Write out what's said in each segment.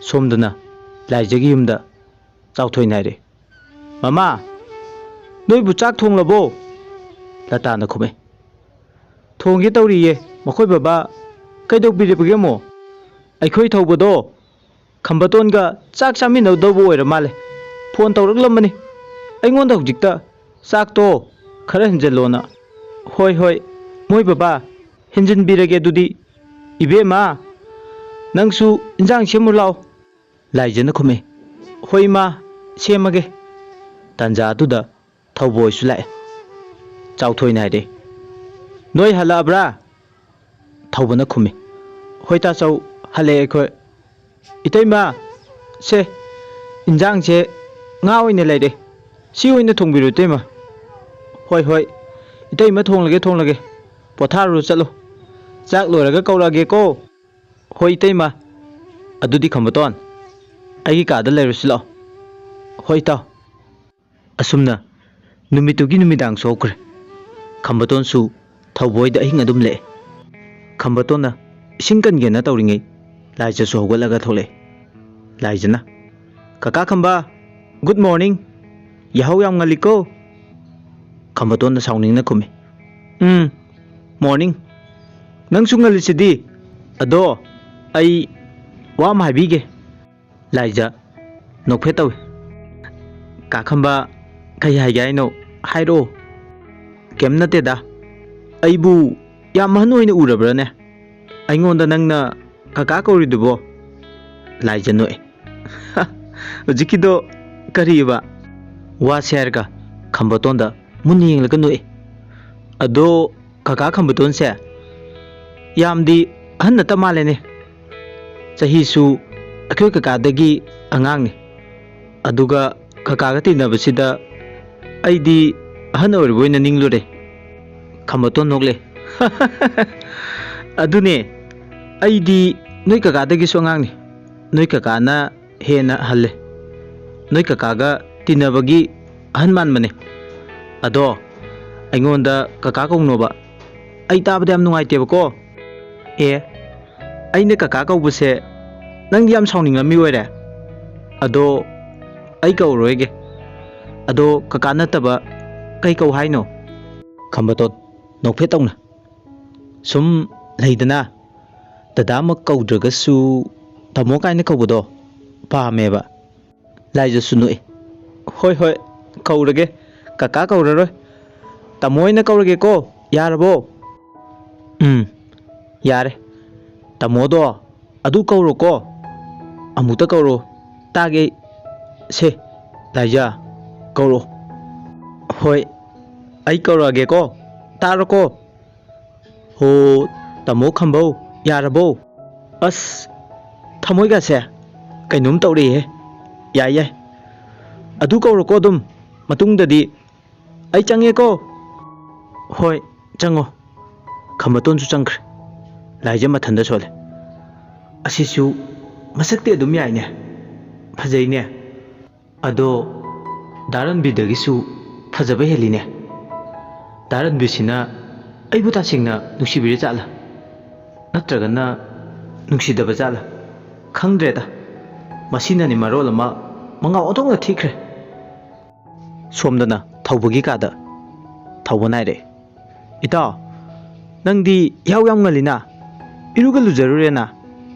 ꯁꯣꯝꯗꯅ ꯂꯥꯏꯖꯒꯤ ꯌꯨꯝꯗ ꯆꯥꯎꯊꯣꯏ ꯅꯥꯏꯔꯦ꯫ ꯃꯃꯥ, ꯅꯣꯏꯕꯨ ꯆꯥꯛ ꯊꯣꯡꯂꯕꯣ? ꯂꯇꯥꯅ ꯈꯨꯝꯃꯦ꯫ ꯊꯣꯡꯒꯦ ꯇꯧꯔꯤꯌꯦ ꯃꯈꯣꯏ ꯕꯕꯥ꯫ ꯀꯩꯗꯧꯕꯤꯔꯤꯕꯒꯦ ꯑꯃꯨꯛ? ꯑꯩꯈꯣꯏ ꯊꯧꯕꯗꯣ ꯈꯝꯕꯇꯣꯟꯒ ꯆꯥꯛ ꯆꯥꯃꯤꯟꯅꯗꯧꯕ ꯑꯣꯏꯔ ꯃꯥꯜꯂꯦ꯫ ꯐꯣꯟ ꯇꯧꯔꯛꯂꯝꯕꯅꯤ ꯑꯩꯉꯣꯟꯗ ꯍꯧꯖꯤꯛꯇ ꯆꯥꯛꯇꯣ ꯈꯔ ꯍꯦꯟꯖꯜꯂꯣꯅ꯫ ꯍꯣꯏ ꯍꯣꯏ ꯃꯣꯏ ꯕꯕꯥ, ꯍꯦꯟꯖꯤꯟꯕꯤꯔꯒꯦ ꯑꯗꯨꯗꯤ꯫ ꯏꯕꯦꯝꯃ, ꯅꯪꯁꯨ ꯏꯟꯖꯥꯡ ꯁꯦꯝꯃꯨ ꯂꯥꯎ꯫ ꯂꯥꯏꯖꯅ ꯈꯨꯝꯃꯦ꯫ ꯍꯣꯏ ꯏꯃꯥ, ꯁꯦꯝꯃꯒꯦ꯫ ꯇꯥꯟꯖꯥ ꯑꯗꯨꯗ ꯊꯧꯕꯣꯏꯁꯨ ꯂꯥꯛꯑꯦ꯫ ꯆꯥꯎꯊꯣꯏ ꯅꯥꯏꯔꯦ꯫ ꯅꯣꯏ ꯍꯜꯂꯛꯑꯕ꯭ꯔꯥ? ꯊꯧꯕꯅ ꯈꯨꯝꯃꯤ꯫ ꯍꯣꯏ ꯇꯥꯆꯧ, ꯍꯜꯂꯛꯑꯦ ꯑꯩꯈꯣꯏ꯫ ꯏꯇꯩꯃ, ꯁꯦ ꯏꯟꯖꯥꯡꯁꯦ ꯉꯥ ꯑꯣꯏꯅ ꯂꯩꯔꯦ, ꯁꯤ ꯑꯣꯏꯅ ꯊꯣꯡꯕꯤꯔꯣ ꯏꯇꯩꯃ꯫ ꯍꯣꯏ ꯍꯣꯏ ꯏꯇꯩꯃ, ꯊꯣꯡꯂꯒꯦ꯫ ꯄꯣꯊꯥꯔꯨꯔꯣ ꯆꯠꯂꯣ꯫ ꯆꯥꯛ ꯂꯣꯏꯔꯒ ꯀꯧꯔꯛꯑꯒꯦꯀꯣ꯫ ꯍꯣꯏ ꯏꯇꯩꯃ꯫ ꯑꯗꯨꯗꯤ ꯈꯝꯕꯇꯣꯟ, ꯑꯩꯒꯤ ꯀꯥꯗ ꯂꯩꯔꯨꯁꯤ ꯂꯥꯛꯑꯣ꯫ ꯍꯣꯏ ꯏꯇꯥꯎ꯫ ꯑꯁꯨꯝꯅ ꯅꯨꯃꯤꯠꯇꯨꯒꯤ ꯅꯨꯃꯤꯗꯥꯡ ꯁꯣꯛꯈ꯭ꯔꯦ꯫ ꯈꯝꯕꯇꯣꯟꯁꯨ ꯊꯧꯕꯣꯏꯗ ꯑꯍꯤꯡ ꯑꯗꯨꯝ ꯂꯦꯛꯑꯦ꯫ ꯈꯝꯕꯇꯣꯟꯅ ꯏꯁꯤꯡ ꯀꯟꯒꯦꯅ ꯇꯧꯔꯤꯉꯩ ꯂꯥꯏꯖꯁꯨ ꯍꯧꯒꯠꯂꯒ ꯊꯣꯛꯂꯛꯑꯦ꯫ ꯂꯥꯏꯖꯅ, ꯀꯀꯥ ꯈꯝꯕ, ꯒꯨꯗ ꯃꯣꯔꯅꯤꯡ, ꯌꯥꯍꯧ ꯌꯥꯝ ꯉꯜꯂꯤꯀꯣ꯫ ꯈꯝꯕꯇꯣꯟꯅ ꯁꯥꯎꯅꯤꯡꯅ ꯈꯨꯝꯃꯤ꯫ ꯃꯣꯔꯅꯤꯡ, ꯅꯪꯁꯨ ꯉꯜꯂꯤꯁꯤꯗꯤ꯫ ꯑꯗꯣ ꯑꯩ ꯋꯥ ꯑꯃ ꯍꯥꯏꯕꯤꯒꯦ꯫ ꯂꯥꯏꯖ ꯅꯣꯛꯐꯦꯠ ꯇꯧꯏ꯫ ꯀꯥ ꯈꯝꯕ, ꯀꯩ ꯍꯥꯏꯒꯦ ꯍꯥꯏꯅꯣ? ꯍꯥꯏꯔꯛꯑꯣ꯫ ꯀꯩꯝ ꯅꯠꯇꯦꯗ, ꯑꯩꯕꯨ ꯌꯥꯝ ꯑꯍꯟ ꯑꯣꯏꯅ ꯎꯔꯕ꯭ꯔꯅꯦ? ꯑꯩꯉꯣꯟꯗ ꯅꯪꯅ ꯀꯀꯥ ꯀꯧꯔꯤꯗꯨꯕꯣ? ꯂꯥꯏꯖ ꯅꯣꯛꯑꯦ꯫ ꯍꯧꯖꯤꯛꯀꯤꯗꯣ ꯀꯔꯤꯕ? ꯋꯥꯁꯦ ꯍꯥꯏꯔꯒ ꯈꯝꯕꯇꯣꯟꯗ ꯃꯨꯟꯅ ꯌꯦꯡꯂꯒ ꯅꯣꯛꯑꯦ꯫ ꯑꯗꯣ ꯀꯀꯥ ꯈꯝꯕꯇꯣꯟꯁꯦ ꯌꯥꯝꯗꯤ ꯑꯍꯟ ꯅꯠꯇ ꯃꯥꯜꯂꯦꯅꯦ꯫ ꯆꯍꯤꯁꯨ ꯑꯩꯈꯣꯏ ꯀꯀꯥꯗꯒꯤ ꯑꯉꯥꯡꯅꯤ꯫ ꯑꯗꯨꯒ ꯀꯀꯥꯒ ꯇꯤꯟꯅꯕꯁꯤꯗ ꯑꯩꯗꯤ ꯑꯍꯟ ꯑꯣꯏꯔꯕ ꯑꯣꯏꯅ ꯅꯤꯡꯂꯨꯔꯦ꯫ ꯈꯝꯕꯇꯣꯟ ꯅꯣꯛꯂꯦ꯫ ꯑꯗꯨꯅꯦ, ꯑꯩꯗꯤ ꯅꯣꯏ ꯀꯀꯥꯗꯒꯤꯁꯨ ꯑꯉꯥꯡꯅꯤ꯫ ꯅꯣꯏ ꯀꯀꯥꯅ ꯍꯦꯟꯅ ꯍꯜꯂꯦ꯫ ꯅꯣꯏ ꯀꯀꯥꯒ ꯇꯤꯟꯅꯕꯒꯤ ꯑꯍꯟ ꯃꯥꯟꯕꯅꯦ꯫ ꯑꯗꯣ ꯑꯩꯉꯣꯟꯗ ꯀꯀꯥ ꯀꯧꯅꯣꯕ, ꯑꯩ ꯇꯥꯕꯗ ꯌꯥꯝ ꯅꯨꯡꯉꯥꯏꯇꯦꯕꯀꯣ꯫ ꯑꯦ, ꯑꯩꯅ ꯀꯀꯥ ꯀꯧꯕꯁꯦ ꯅꯪꯗꯤ ꯌꯥꯝ ꯁꯥꯎꯅꯤꯡꯉꯝꯃꯤ ꯑꯣꯏꯔꯦ? ꯑꯗꯣ ꯑꯩ ꯀꯧꯔꯔꯣꯏꯒꯦ꯫ ꯑꯗꯣ ꯀꯀꯥ ꯅꯠꯇꯕ ꯀꯩ ꯀꯧ ꯍꯥꯏꯅꯣ? ꯈꯝꯕꯇꯣꯟ ꯅꯣꯛꯐꯦꯠ ꯇꯧꯅ, ꯁꯨꯝ ꯂꯩꯗꯅ ꯗꯗꯥꯃꯛ ꯀꯧꯗ꯭ꯔꯒꯁꯨ ꯇꯥꯃꯣ ꯀꯥꯏꯅ ꯀꯧꯕꯗꯣ ꯄꯥꯝꯃꯦꯕ꯫ ꯂꯥꯏꯖꯁꯨ ꯅꯣꯛꯏ꯫ ꯍꯣꯏ ꯍꯣꯏ ꯀꯧꯔꯒꯦ, ꯀꯀꯥ ꯀꯧꯔꯔꯣꯏ, ꯇꯥꯃꯣ ꯑꯣꯏꯅ ꯀꯧꯔꯒꯦꯀꯣ꯫ ꯌꯥꯔꯕꯣ? ꯌꯥꯔꯦ꯫ ꯇꯥꯃꯣꯗꯣ ꯑꯗꯨ ꯀꯧꯔꯣꯀꯣ, ꯑꯃꯨꯛꯇ ꯀꯧꯔꯣ ꯇꯥꯒꯦ꯫ ꯁꯦ ꯂꯥꯏꯖ, ꯀꯧꯔꯣ꯫ ꯍꯣꯏ, ꯑꯩ ꯀꯧꯔꯛꯑꯒꯦꯀꯣ, ꯇꯥꯔꯣꯀꯣ꯫ ꯍꯣ, ꯇꯥꯃꯣ ꯈꯝꯕꯧ, ꯌꯥꯔꯕꯣ? ꯑꯁ, ꯊꯃꯣꯏꯒꯁꯦ ꯀꯩꯅꯣꯝ ꯇꯧꯔꯦꯍꯦ꯫ ꯌꯥꯏ, ꯑꯗꯨ ꯀꯧꯔꯣꯀꯣ ꯑꯗꯨꯝ, ꯃꯇꯨꯡꯗꯗꯤ ꯑꯩ ꯆꯪꯉꯦꯀꯣ꯫ ꯍꯣꯏ, ꯆꯪꯉꯣ꯫ ꯈꯝꯕꯇꯣꯟꯁꯨ ꯆꯪꯈ꯭ꯔꯦ꯫ ꯂꯥꯏꯖ ꯃꯊꯟꯗ ꯁꯣꯜꯂꯦ꯫ ꯑꯁꯤꯁꯨ ꯃꯁꯛꯇꯤ ꯑꯗꯨꯝ ꯌꯥꯏꯅꯦ, ꯐꯖꯩꯅꯦ꯫ ꯑꯗꯣ ꯗꯥꯔꯟꯕꯤꯗꯒꯤꯁꯨ ꯐꯖꯕ ꯍꯦꯜꯂꯤꯅꯦ꯫ ꯗꯥꯔꯟꯕꯤꯁꯤꯅ ꯑꯩꯕꯨ ꯇꯁꯦꯡꯅ ꯅꯨꯡꯁꯤꯕꯤꯔ ꯖꯥꯠꯂꯥ? ꯅꯠꯇ꯭ꯔꯒꯅ ꯅꯨꯡꯁꯤꯗꯕ ꯖꯥꯠꯂꯥ? ꯈꯪꯗ꯭ꯔꯦꯗ꯫ ꯃꯁꯤꯅꯅꯤ ꯃꯔꯣꯜ ꯑꯃ ꯃꯉꯥꯎ ꯑꯣꯟꯊꯣꯛꯅ ꯊꯤꯈ꯭ꯔꯦ꯫ ꯁꯣꯝꯗꯅ ꯊꯧꯕꯒꯤ ꯀꯥꯗ ꯊꯧꯕ ꯅꯥꯏꯔꯦ꯫ ꯏꯇꯥꯎ, ꯅꯪꯗꯤ ꯌꯥꯍꯧ ꯌꯥꯝ ꯉꯜꯂꯤꯅ, ꯏꯔꯨꯒ ꯂꯨꯖꯔꯨꯔꯦꯅ?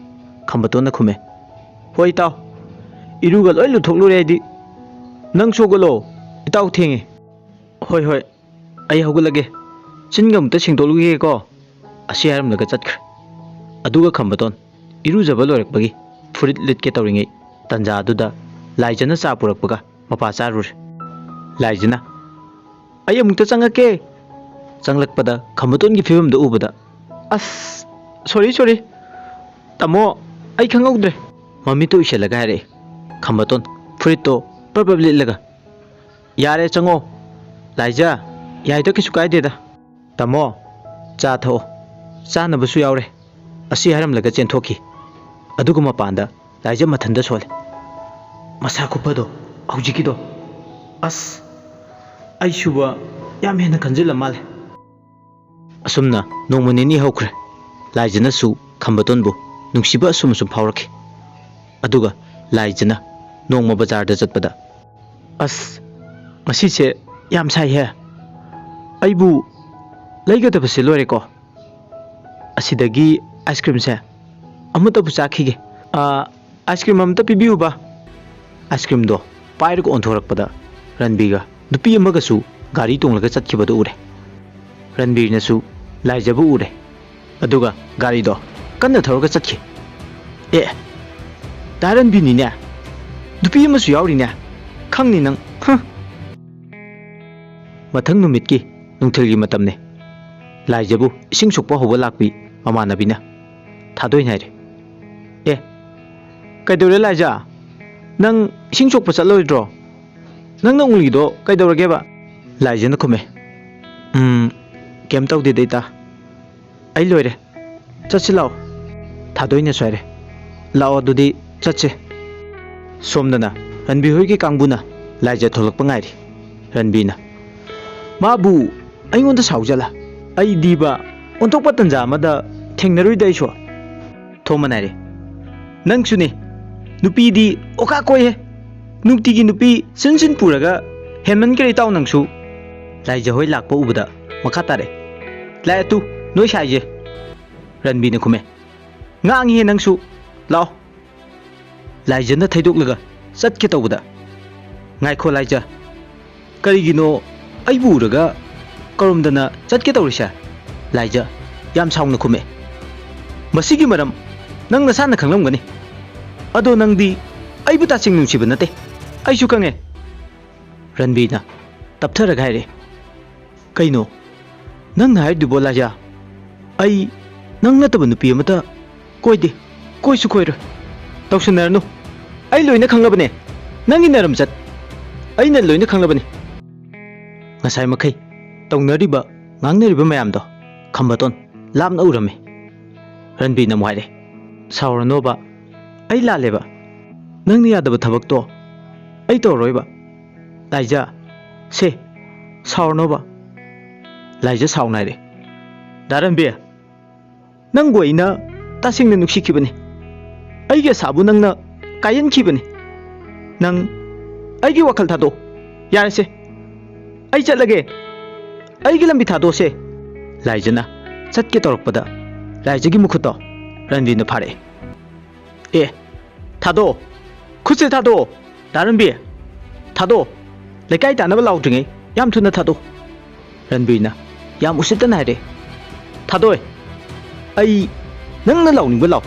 ꯈꯝꯕꯇꯣꯟꯅ ꯈꯨꯝꯃꯦ꯫ ꯍꯣꯏ ꯏꯇꯥꯎ, ꯏꯔꯨꯒ ꯂꯣꯏ ꯂꯨꯊꯣꯛꯂꯨꯔꯦ ꯑꯩꯗꯤ꯫ ꯅꯪꯁꯨ ꯍꯧꯒꯠꯂꯣ, ꯏꯇꯥꯎ ꯊꯦꯡꯉꯦ꯫ ꯍꯣꯏ ꯍꯣꯏ, ꯑꯩ ꯍꯧꯒꯠꯂꯒꯦ, ꯆꯤꯟꯒ ꯑꯃꯨꯛꯇ ꯁꯦꯡꯗꯣꯛꯂꯨꯈꯤꯒꯦꯀꯣ꯫ ꯑꯁꯤ ꯍꯥꯏꯔꯝꯂꯒ ꯆꯠꯈ꯭ꯔꯦ꯫ ꯑꯗꯨꯒ ꯈꯝꯕꯇꯣꯟ ꯏꯔꯨꯖꯕ ꯂꯣꯏꯔꯛꯄꯒꯤ ꯐꯨꯔꯤꯠ ꯂꯤꯠꯀꯦ ꯇꯧꯔꯤꯉꯩ ꯇꯥꯟꯖꯥ ꯑꯗꯨꯗ ꯂꯥꯏꯖꯅ ꯆꯥ ꯄꯨꯔꯛꯄꯒ ꯃꯄꯥ ꯆꯥꯔꯨꯔꯦ꯫ ꯂꯥꯏꯖꯅ, ꯑꯩ ꯑꯃꯨꯛꯇ ꯆꯪꯉꯛꯀꯦ꯫ ꯆꯪꯂꯛꯄꯗ ꯈꯝꯕꯇꯣꯟꯒꯤ ꯐꯤꯕꯝꯗꯨ ꯎꯕꯗ, ꯑꯁ, ꯁꯣꯔꯤ, ꯇꯥꯃꯣ, ꯑꯩ ꯈꯪꯍꯧꯗ꯭ꯔꯦ꯫ ꯃꯃꯤꯠꯇꯨ ꯎꯏꯁꯜꯂꯒ ꯍꯥꯏꯔꯛꯑꯦ ꯈꯝꯕꯇꯣꯟ ꯐꯨꯔꯤꯠꯇꯣ ꯄ꯭ꯔꯞ ꯂꯤꯠꯂꯒ꯫ ꯌꯥꯔꯦ, ꯆꯪꯉꯣ꯫ ꯂꯥꯏꯖ, ꯌꯥꯏꯗ, ꯀꯩꯁꯨ ꯀꯥꯏꯗꯦꯗ꯫ ꯇꯥꯃꯣ, ꯆꯥ ꯊꯛꯑꯣ, ꯆꯥꯅꯕꯁꯨ ꯌꯥꯎꯔꯦ꯫ ꯑꯁꯤ ꯍꯥꯏꯔꯝꯂꯒ ꯆꯦꯟꯊꯣꯛꯈꯤ꯫ ꯑꯗꯨꯒ ꯃꯄꯥꯟꯗ ꯂꯥꯏꯖ ꯃꯊꯟꯇ ꯁꯣꯜꯂꯦ꯫ ꯃꯁꯥ ꯀꯨꯞꯄꯗꯣ ꯍꯧꯖꯤꯛꯀꯤꯗꯣ, ꯑꯁ, ꯑꯩꯁꯨꯕ ꯌꯥꯝ ꯍꯦꯟꯅ ꯈꯟꯖꯤꯜꯂ ꯃꯥꯜꯂꯦ꯫ ꯑꯁꯨꯝꯅ ꯅꯣꯡꯃ ꯅꯤꯅꯤ ꯍꯧꯈ꯭ꯔꯦ꯫ ꯂꯥꯏꯖꯅꯁꯨ ꯈꯝꯕꯇꯣꯟꯕꯨ ꯅꯨꯡꯁꯤꯕ ꯑꯁꯨꯝ ꯐꯥꯎꯔꯛꯈꯤ꯫ ꯑꯗꯨꯒ ꯂꯥꯏꯖꯅ ꯅꯣꯡꯃ ꯕꯖꯥꯔꯗ ꯆꯠꯄꯗ ꯑꯁ ꯉꯁꯤꯁꯦ ꯌꯥꯝ ꯁꯥꯏꯍꯦ ꯑꯩꯕꯨ ꯂꯩꯒꯗꯕꯁꯦ ꯂꯣꯏꯔꯦꯀꯣ ꯑꯁꯤꯗꯒꯤ ꯑꯥꯏꯁ ꯀ꯭ꯔꯤꯝꯁꯦ ꯑꯃꯠꯇꯕꯨ ꯆꯥꯈꯤꯒꯦ ꯑꯥꯏꯁ ꯀ꯭ꯔꯤꯝ ꯑꯃꯇ ꯄꯤꯕꯤꯌꯨꯕ ꯑꯥꯏꯁ ꯀ꯭ꯔꯤꯝꯗꯣ ꯄꯥꯏꯔꯒ ꯑꯣꯟꯊꯣꯔꯛꯄꯗ ꯔꯟꯕꯤꯒ ꯅꯨꯄꯤ ꯑꯃꯒꯁꯨ ꯒꯥꯔꯤ ꯇꯣꯡꯂꯒ ꯆꯠꯈꯤꯕꯗꯨ ꯎꯔꯦ ꯔꯟꯕꯤꯔꯅꯁꯨ ꯂꯥꯏꯖꯕꯨ ꯎꯔꯦ ꯑꯗꯨꯒ ꯒꯥꯔꯤꯗꯣ ꯀꯟꯅ ꯊꯧꯔꯒ ꯆꯠꯈꯤ ꯑꯦ ꯗꯥ ꯔꯟꯕꯤꯅꯤꯅꯦ ꯅꯨꯄꯤ ꯑꯃꯁꯨ ꯌꯥꯎꯔꯤꯅꯦ ꯈꯪꯅꯤ ꯅꯪ ꯃꯊꯪ ꯅꯨꯃꯤꯠꯀꯤ ꯅꯨꯡꯊꯤꯜꯒꯤ ꯃꯇꯝꯅꯤ ꯂꯥꯏꯖꯕꯨ ꯏꯁꯤꯡ ꯁꯣꯛꯄ ꯍꯧꯕ ꯂꯥꯛꯄꯤ ꯃꯃꯥꯟꯅꯕꯤꯅ ꯊꯥꯗꯣꯏꯅ ꯍꯥꯏꯔꯦ ꯑꯦ ꯀꯩꯗꯧꯔꯦ ꯂꯥꯏꯖ ꯅꯪ ꯏꯁꯤꯡ ꯁꯣꯛꯄ ꯆꯠꯂꯣꯏꯗ꯭ꯔꯣ ꯅꯪꯅ ꯎꯡꯂꯤꯗꯣ ꯀꯩꯗꯧꯔꯒꯦꯕ ꯂꯥꯏꯖꯅ ꯈꯨꯝꯃꯦ ꯀꯩꯝ ꯇꯧꯗꯦꯗ ꯏꯇꯥ ꯑꯩ ꯂꯣꯏꯔꯦ ꯆꯠꯁꯤ ꯂꯥꯛꯑꯣ ꯊꯥꯗꯣꯏꯅꯁꯨ ꯍꯥꯏꯔꯦ ꯂꯥꯛꯑꯣ ꯑꯗꯨꯗꯤ ꯆꯠꯁꯦ ꯁꯣꯝꯗꯅ ꯔꯟꯕꯤ ꯍꯣꯏꯒꯤ ꯀꯥꯡꯕꯨꯅ ꯂꯥꯏꯖ ꯊꯣꯛꯂꯛꯄ ꯉꯥꯏꯔꯤ ꯔꯟꯕꯤꯅ ꯃꯥꯕꯨ ꯑꯩꯉꯣꯟꯗ ꯁꯥꯎꯖꯜꯂ ꯑꯩꯗꯤꯕ ꯑꯣꯟꯊꯣꯛꯄ ꯇꯟꯖꯥ ꯑꯃꯗ ꯊꯦꯡꯅꯔꯨꯏꯗ ꯑꯩꯁꯨ ꯊꯣꯃꯅ ꯍꯥꯏꯔꯦ ꯅꯪꯁꯨꯅꯦ ꯅꯨꯄꯤꯗꯤ ꯑꯣꯀꯥ ꯀꯣꯏꯍꯦ ꯅꯨꯡꯇꯤꯒꯤ ꯅꯨꯄꯤ ꯁꯤꯟ ꯄꯨꯔꯒ ꯍꯦꯟꯃꯟꯈ꯭ꯔꯦ ꯏꯇꯥꯎ ꯅꯪꯁꯨ ꯂꯥꯏꯖ ꯍꯣꯏ ꯂꯥꯛꯄ ꯎꯕꯗ ꯃꯈꯥ ꯇꯥꯔꯦ ꯂꯥꯛꯑꯦ ꯇꯨ ꯅꯣꯏ ꯁꯥꯏꯁꯦ ꯔꯟꯕꯤꯅ ꯈꯨꯝꯃꯦ ꯉꯥꯡꯉꯤꯍꯦ ꯅꯪꯁꯨ ꯂꯥꯛꯑꯣ ꯂꯥꯏꯖꯅ ꯊꯩꯗꯣꯛꯂꯒ ꯆꯠꯀꯦ ꯇꯧꯕꯗ ꯉꯥꯏꯈꯣ ꯂꯥꯏꯖ ꯀꯔꯤꯒꯤꯅꯣ ꯑꯩꯕꯨ ꯎꯔꯒ ꯀꯔꯣꯝꯗꯅ ꯆꯠꯀꯦ ꯇꯧꯔꯤꯁꯦ ꯂꯥꯏꯖ ꯌꯥꯝ ꯁꯥꯎꯅ ꯈꯨꯝꯃꯦ ꯃꯁꯤꯒꯤ ꯃꯔꯝ ꯅꯪ ꯅꯁꯥꯅ ꯈꯪꯂꯝꯒꯅꯤ ꯑꯗꯣ ꯅꯪꯗꯤ ꯑꯩꯕꯨ ꯇꯁꯦꯡ ꯅꯨꯡꯁꯤꯕ ꯅꯠꯇꯦ ꯑꯩꯁꯨ ꯈꯪꯉꯦ ꯔꯟꯕꯤꯅ ꯇꯞꯊꯔꯒ ꯍꯥꯏꯔꯦ ꯀꯩꯅꯣ ꯅꯪꯅ ꯍꯥꯏꯔꯤꯗꯨꯕꯣ ꯂꯥꯏꯖ ꯑꯩ ꯅꯪ ꯅꯠꯇꯕ ꯅꯨꯄꯤ ꯑꯃꯇ ꯀꯣꯏꯗꯦ ꯀꯣꯏꯁꯨ ꯀꯣꯏꯔꯣꯏ ꯇꯧꯁꯟꯅꯔꯅꯨ ꯑꯩ ꯂꯣꯏꯅ ꯈꯪꯂꯕꯅꯦ ꯅꯪꯒꯤ ꯅꯔꯝꯆꯠ ꯑꯩꯅ ꯂꯣꯏꯅ ꯈꯪꯂꯕꯅꯤ ꯉꯁꯥꯏ ꯃꯈꯩ ꯇꯧꯅꯔꯤꯕ ꯉꯥꯡꯅꯔꯤꯕ ꯃꯌꯥꯝꯗꯣ ꯈꯝꯕꯇꯣꯟ ꯂꯥꯞꯅ ꯎꯔꯝꯃꯤ ꯔꯟꯕꯤꯅ ꯑꯃꯨꯛ ꯍꯥꯏꯔꯦ ꯁꯥꯎꯔꯅꯣꯕ ꯑꯩ ꯂꯥꯜꯂꯦꯕ ꯅꯪꯅ ꯌꯥꯗꯕ ꯊꯕꯛꯇꯣ ꯑꯩ ꯇꯧꯔꯣꯏꯕ ꯂꯥꯏꯖ ꯁꯦ ꯁꯥꯎꯔꯅꯣꯕ ꯂꯥꯏꯖ ꯁꯥꯎꯅ ꯍꯥꯏꯔꯦ ꯗꯥ ꯔꯟꯕꯤ ꯅꯪꯕꯨ ꯑꯩꯅ ꯇꯁꯦꯡꯅ ꯅꯨꯡꯁꯤꯈꯤꯕꯅꯤ ꯑꯩꯒꯤ ꯑꯁꯥꯕꯨ ꯅꯪꯅ ꯀꯥꯏꯍꯟꯈꯤꯕꯅꯤ ꯅꯪ ꯑꯩꯒꯤ ꯋꯥꯈꯜ ꯊꯥꯗꯣꯛ ꯌꯥꯔꯁꯦ ꯑꯩ ꯆꯠꯂꯒꯦ ꯑꯩꯒꯤ ꯂꯝꯕꯤ ꯊꯥꯗꯣꯛꯁꯦ ꯂꯥꯏꯖꯅ ꯆꯠꯀꯦ ꯇꯧꯔꯛꯄꯗ ꯂꯥꯏꯖꯒꯤ ꯃꯈꯨꯠꯇꯣ ꯔꯟꯕꯤꯅ ꯐꯥꯔꯛꯑꯦ ꯑꯦ ꯊꯥꯗꯣꯛꯑꯣ ꯈꯨꯠꯁꯦ ꯊꯥꯗꯣꯛꯑꯣ ꯗꯥ ꯔꯟꯕꯤ ꯊꯥꯗꯣꯛꯑꯣ ꯂꯩꯀꯥꯏ ꯇꯥꯅꯕ ꯂꯥꯎꯗ꯭ꯔꯤꯉꯩ ꯌꯥꯝ ꯊꯨꯅ ꯊꯥꯗꯣꯛꯑꯣ ꯔꯟꯕꯤꯅ ꯌꯥꯝ ꯎꯁꯤꯠꯇꯅ ꯍꯥꯏꯔꯦ ꯊꯥꯗꯣꯛꯑꯦ ꯑꯩ ꯅꯪꯅ ꯂꯥꯎꯅꯤꯡꯕ ꯂꯥꯎ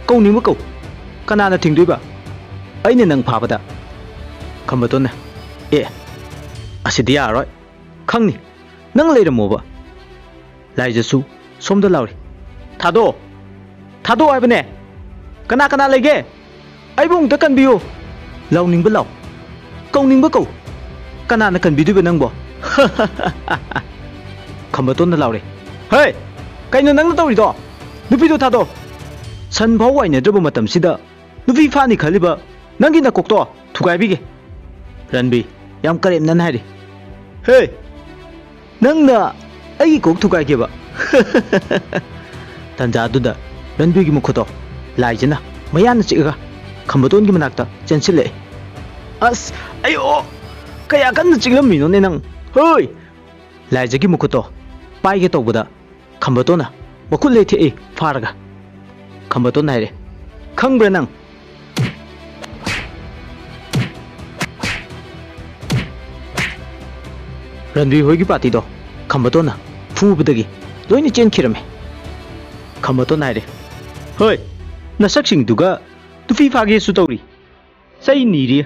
ꯀꯧꯅꯤꯡꯕ ꯀꯧ ꯀꯅꯥꯅ ꯊꯤꯡꯗꯣꯏꯕ ꯑꯩꯅ ꯅꯪ ꯐꯥꯕꯗ ꯈꯝꯕꯇꯣꯟꯅ ꯑꯦ ꯑꯁꯤꯗꯤ ꯌꯥꯔꯔꯣꯏ ꯈꯪꯅꯤ ꯅꯪ ꯂꯩꯔꯝꯃꯣꯕ ꯂꯥꯏꯖꯁꯨ ꯁꯣꯝꯗ ꯂꯥꯎꯔꯤ ꯊꯥꯗꯣꯛꯑꯣ ꯊꯥꯗꯣꯛꯑꯣ ꯍꯥꯏꯕꯅꯦ ꯀꯅꯥ ꯀꯅꯥ ꯂꯩꯒꯦ ꯑꯩꯕꯨ ꯑꯃꯨꯛꯇ ꯀꯟꯕꯤꯌꯨ ꯂꯥꯎꯅꯤꯡꯕ ꯂꯥꯎ ꯀꯧꯅꯤꯡꯕ ꯀꯧ ꯀꯅꯥꯅ ꯀꯟꯕꯤꯗꯣꯏꯕ ꯅꯪꯕꯣ ꯈꯝꯕꯇꯣꯟꯅ ꯂꯥꯎꯔꯦ ꯍꯦ ꯀꯩꯅꯣ ꯅꯪꯅ ꯇꯧꯔꯤꯗꯣ ꯅꯨꯄꯤꯗꯣ ꯊꯥꯗꯣꯛ ꯁꯟ ꯐꯥꯎ ꯋꯥꯏꯅꯗ꯭ꯔꯕ ꯃꯇꯝꯁꯤꯗ ꯅꯨꯄꯤ ꯐꯥꯅꯤ ꯈꯜꯂꯤꯕ ꯅꯪꯒꯤ ꯅꯀꯣꯛꯇꯣ ꯊꯨꯒꯥꯏꯕꯤꯒꯦ ꯔꯟꯕꯤ ꯌꯥꯝ ꯀꯔꯦꯝꯅꯅ ꯍꯥꯏꯔꯤ ꯍꯦ ꯅꯪꯅ ꯑꯩꯒꯤ ꯀꯣꯛ ꯊꯨꯒꯥꯏꯒꯦꯕ ꯇꯟꯖꯥ ꯑꯗꯨꯗ ꯔꯟꯕꯤꯒꯤ ꯃꯈꯨꯠꯇꯣ ꯂꯥꯏꯖꯅ ꯃꯌꯥꯅ ꯆꯤꯛꯑꯒ ꯈꯝꯕꯇꯣꯟꯒꯤ ꯃꯅꯥꯛꯇ ꯆꯦꯟꯁꯤꯜꯂꯛꯑꯦ ꯑꯁ ꯑꯩꯌꯣ ꯀꯌꯥ ꯀꯟꯅ ꯆꯤꯛꯂꯝꯃꯤꯅꯣꯅꯦ ꯅꯪ ꯍꯣꯏ ꯂꯥꯏꯖꯒꯤ ꯃꯈꯨꯠꯇꯣ ꯄꯥꯏꯒꯦ ꯇꯧꯕꯗ ꯈꯝꯕꯇꯣꯟꯅ ꯃꯈꯨꯠ ꯂꯩꯊꯦꯛꯏ ꯐꯥꯔꯒ ꯈꯝꯕꯇꯣꯟꯅ ꯍꯥꯏꯔꯦ ꯈꯪꯕ꯭ꯔꯥ ꯅꯪ ꯔꯟꯕꯤ ꯍꯣꯏꯒꯤ ꯄꯥꯔꯇꯤꯗꯣ ꯈꯝꯕꯇꯣꯟꯅ ꯐꯨꯕꯗꯒꯤ ꯂꯣꯏꯅ ꯆꯦꯟꯈꯤꯔꯝꯃꯦ ꯈꯝꯕꯇꯣꯟꯅ ꯍꯥꯏꯔꯦ ꯍꯣꯏ ꯅꯁꯛꯁꯤꯡꯗꯨꯒ ꯅꯨꯄꯤ ꯐꯥꯒꯦꯁꯨ ꯇꯧꯔꯤ ꯆꯩ ꯅꯤꯔꯤ